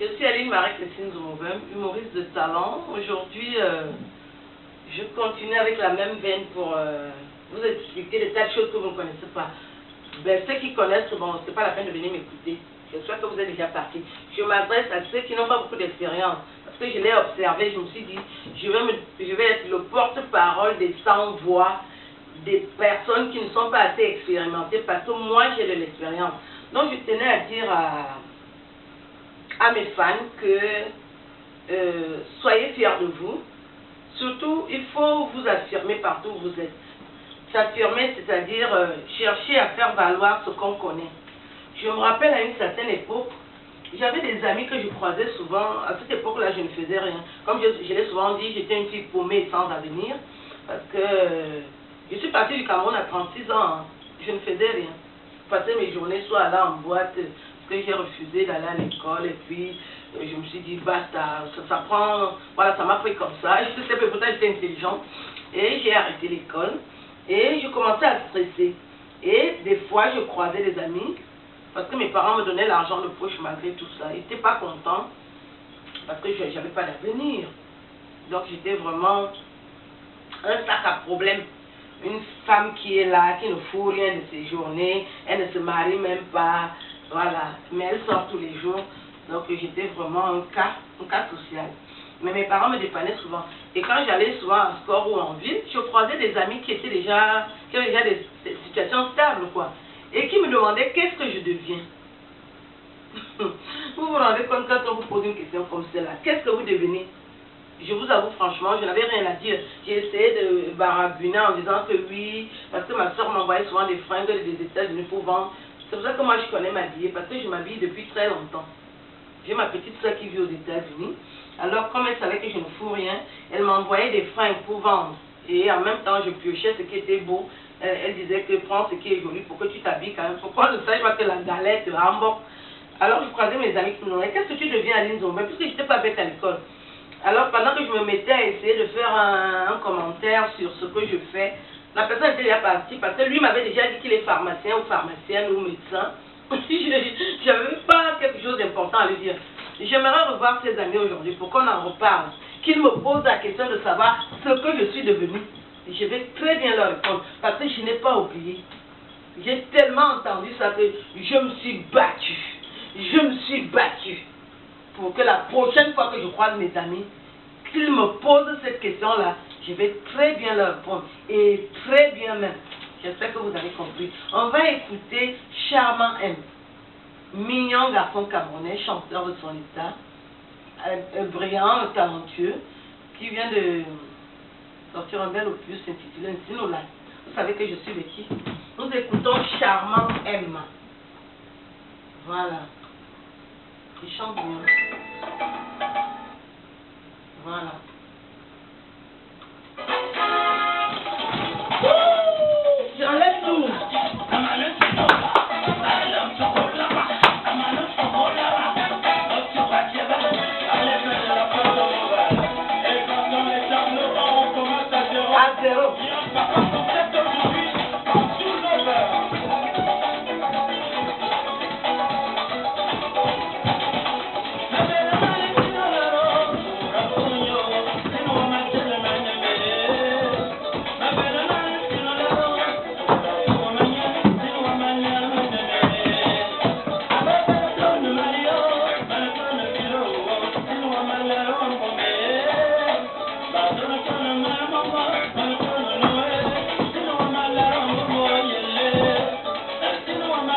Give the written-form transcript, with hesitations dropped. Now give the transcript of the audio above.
Je suis Aline Marie-Christine Zoumoubem, humoriste de talent. Aujourd'hui, je continue avec la même veine pour vous expliquer des tas de choses que vous ne connaissez pas. Ben, ceux qui connaissent, bon, c'est pas la peine de venir m'écouter. J'espère que vous êtes déjà partis. Je m'adresse à ceux qui n'ont pas beaucoup d'expérience. Parce que je l'ai observé, je me suis dit, je vais être le porte-parole des sans-voix, des personnes qui ne sont pas assez expérimentées, parce que moi, j'ai de l'expérience. Donc, je tenais à dire à mes fans que soyez fiers de vous. Surtout, il faut vous affirmer partout où vous êtes. S'affirmer, c'est-à-dire chercher à faire valoir ce qu'on connaît. Je me rappelle à une certaine époque, j'avais des amis que je croisais souvent. À cette époque-là, je ne faisais rien. Comme je l'ai souvent dit, j'étais une fille paumée sans avenir. Parce que je suis partie du Cameroun à 36 ans. Hein. Je ne faisais rien. Je passais mes journées soit là en boîte, parce que j'ai refusé d'aller à l'école. Et puis, je me suis dit, basta, ça prend... Voilà, ça m'a pris comme ça. Pourtant, j'étais intelligente. Et j'ai arrêté l'école. Et je commençais à stresser. Et des fois, je croisais des amis. Parce que mes parents me donnaient l'argent de poche malgré tout ça. Ils n'étaient pas contents parce que je n'avais pas d'avenir. Donc j'étais vraiment un sac à problème. Une femme qui est là, qui ne fout rien de ses journées. Elle ne se marie même pas. Voilà. Mais elle sort tous les jours. Donc j'étais vraiment un cas social. Mais mes parents me dépannaient souvent. Et quand j'allais souvent en sport ou en ville, je croisais des amis qui avaient déjà des situations stables, quoi. Et qui me demandaient qu'est-ce que je deviens. Vous vous rendez compte quand on vous pose une question comme celle-là, qu'est-ce que vous devenez? Je vous avoue franchement, je n'avais rien à dire. J'ai essayé de baragouiner en disant que oui, parce que ma soeur m'envoyait souvent des fringues des États-Unis pour vendre. C'est pour ça que moi je connais m'habiller, parce que je m'habille depuis très longtemps. J'ai ma petite soeur qui vit aux États-Unis. Alors comme elle savait que je ne fous rien, elle m'envoyait des fringues pour vendre. Et en même temps, je piochais ce qui était beau. Elle disait que prends ce qui est joli pour que tu t'habilles quand même. Pourquoi je sais pas que la galette, le hamburg. Alors je croisais mes amis qui me demandaient qu'est-ce que tu deviens Aline Zoumoubem, puisque je n'étais pas bête à l'école. Alors pendant que je me mettais à essayer de faire un commentaire sur ce que je fais, la personne était déjà partie parce que lui m'avait déjà dit qu'il est pharmacien ou pharmacienne ou médecin. Je n'avais pas quelque chose d'important à lui dire. J'aimerais revoir ses amis aujourd'hui pour qu'on en reparle, qu'ils me posent la question de savoir ce que je suis devenue. Je vais très bien leur répondre parce que je n'ai pas oublié. J'ai tellement entendu ça que je me suis battue. Je me suis battue pour que la prochaine fois que je croise mes amis, qu'ils me posent cette question-là, je vais très bien leur répondre. Et très bien même. J'espère que vous avez compris. On va écouter Charmant M. Mignon garçon camerounais, chanteur de son état, brillant, talentueux, qui vient de sortir un bel opus intitulé Nsinola. Vous savez que je suis de qui? Nous écoutons Charmant M. Voilà. Il chante bien. Voilà. J'enlève tout. À zéro. Mama.